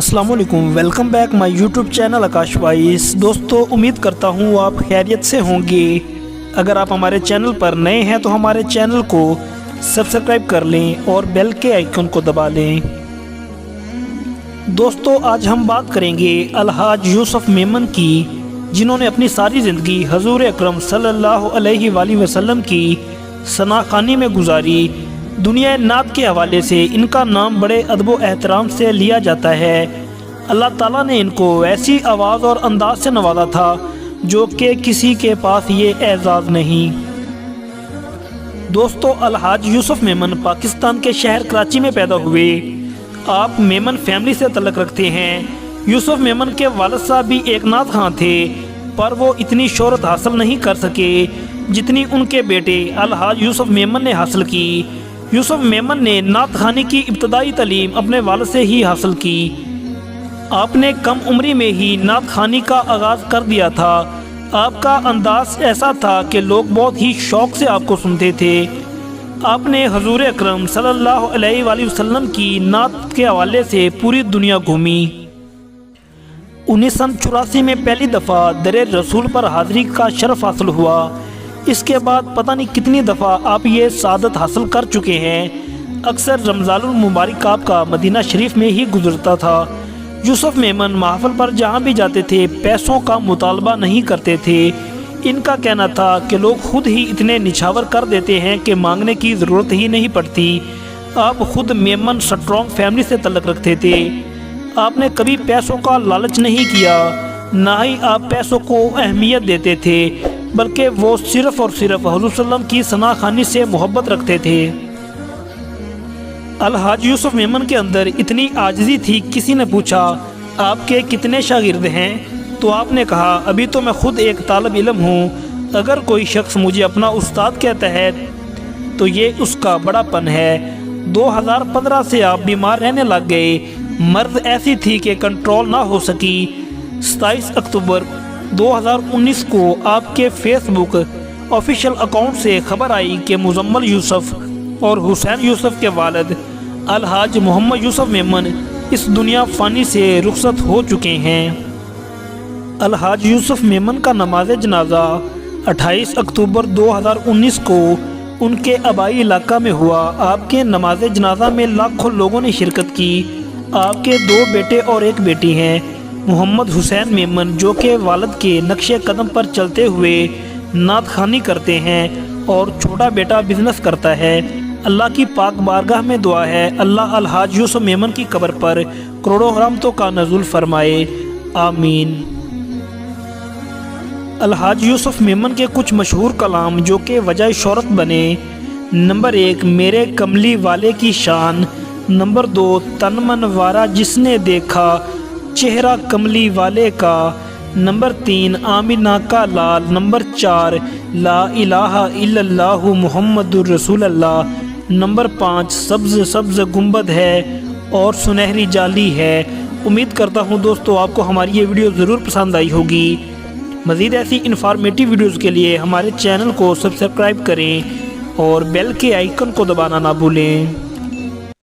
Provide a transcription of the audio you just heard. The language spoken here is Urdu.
السلام علیکم، welcome back my YouTube channel Akash voice. دوستو، امید کرتا ہوں آپ خیریت سے ہوں گے۔ اگر آپ ہمارے چینل پر نئے ہیں تو ہمارے چینل کو سبسکرائب کر لیں اور بیل کے آئیکن کو دبا لیں۔ دوستو، آج ہم بات کریں گے الحاج یوسف میمن کی، جنہوں نے اپنی ساری زندگی حضور اکرم صلی اللہ علیہ وآلہ وسلم کی ثناخوانی میں گزاری۔ دنیا نعت کے حوالے سے ان کا نام بڑے ادب و احترام سے لیا جاتا ہے۔ اللہ تعالیٰ نے ان کو ایسی آواز اور انداز سے نوازا تھا جو کہ کسی کے پاس یہ اعزاز نہیں۔ دوستو، الحاج یوسف میمن پاکستان کے شہر کراچی میں پیدا ہوئے۔ آپ میمن فیملی سے تعلق رکھتے ہیں۔ یوسف میمن کے والد صاحب بھی ایک نعت خواں تھے، پر وہ اتنی شہرت حاصل نہیں کر سکے جتنی ان کے بیٹے الحاج یوسف میمن نے حاصل کی۔ یوسف میمن نے نعت خوانی کی ابتدائی تعلیم اپنے والد سے ہی حاصل کی۔ آپ نے کم عمری میں ہی نعت خوانی کا آغاز کر دیا تھا۔ آپ کا انداز ایسا تھا کہ لوگ بہت ہی شوق سے آپ کو سنتے تھے۔ آپ نے حضور اکرم صلی اللہ علیہ وآلہ وسلم کی نعت کے حوالے سے پوری دنیا گھومی۔ 1984 میں پہلی دفعہ در رسول پر حاضری کا شرف حاصل ہوا۔ اس کے بعد پتہ نہیں کتنی دفعہ آپ یہ سعادت حاصل کر چکے ہیں۔ اکثر رمضان المبارک آپ کا مدینہ شریف میں ہی گزرتا تھا۔ یوسف میمن محفل پر جہاں بھی جاتے تھے پیسوں کا مطالبہ نہیں کرتے تھے۔ ان کا کہنا تھا کہ لوگ خود ہی اتنے نچھاور کر دیتے ہیں کہ مانگنے کی ضرورت ہی نہیں پڑتی۔ آپ خود میمن سٹرونگ فیملی سے تعلق رکھتے تھے۔ آپ نے کبھی پیسوں کا لالچ نہیں کیا، نہ ہی آپ پیسوں کو اہمیت دیتے تھے، بلکہ وہ صرف اور صرف حضور صلی اللہ علیہ وسلم کی ثناخوانی سے محبت رکھتے تھے۔ الحاج یوسف میمن کے اندر اتنی عاجزی تھی، کسی نے پوچھا آپ کے کتنے شاگرد ہیں تو آپ نے کہا ابھی تو میں خود ایک طالب علم ہوں، اگر کوئی شخص مجھے اپنا استاد کہتا ہے تو یہ اس کا بڑا پن ہے۔ 2015 سے آپ بیمار رہنے لگ گئے، مرض ایسی تھی کہ کنٹرول نہ ہو سکی۔ 27 اکتوبر 2019 کو آپ کے فیس بک آفیشیل اکاؤنٹ سے خبر آئی کہ مزمل یوسف اور حسین یوسف کے والد الحاج محمد یوسف میمن اس دنیا فانی سے رخصت ہو چکے ہیں۔ الحاج یوسف میمن کا نماز جنازہ 28 اکتوبر 2019 کو ان کے آبائی علاقہ میں ہوا۔ آپ کے نماز جنازہ میں لاکھوں لوگوں نے شرکت کی۔ آپ کے 2 بیٹے اور 1 بیٹی ہیں، محمد حسین میمن جو کہ والد کے نقش قدم پر چلتے ہوئے نعت خوانی کرتے ہیں، اور چھوٹا بیٹا بزنس کرتا ہے۔ اللہ کی پاک بارگاہ میں دعا ہے اللہ الحاج یوسف میمن کی قبر پر کروڑوں رحمتوں کا نزول فرمائے، آمین۔ الحاج یوسف میمن کے کچھ مشہور کلام جو کہ وجہ شہرت بنے: نمبر 1، میرے کملی والے کی شان۔ نمبر 2، تن من وارا جس نے دیکھا چہرہ کملی والے کا۔ نمبر 3، آمینہ کا لال۔ نمبر 4، لا الہ الا اللہ محمد الرسول اللہ۔ نمبر 5، سبز سبز گنبد ہے اور سنہری جالی ہے۔ امید کرتا ہوں دوستو آپ کو ہماری یہ ویڈیو ضرور پسند آئی ہوگی۔ مزید ایسی انفارمیٹیو ویڈیوز کے لیے ہمارے چینل کو سبسکرائب کریں اور بیل کے آئیکن کو دبانا نہ بھولیں۔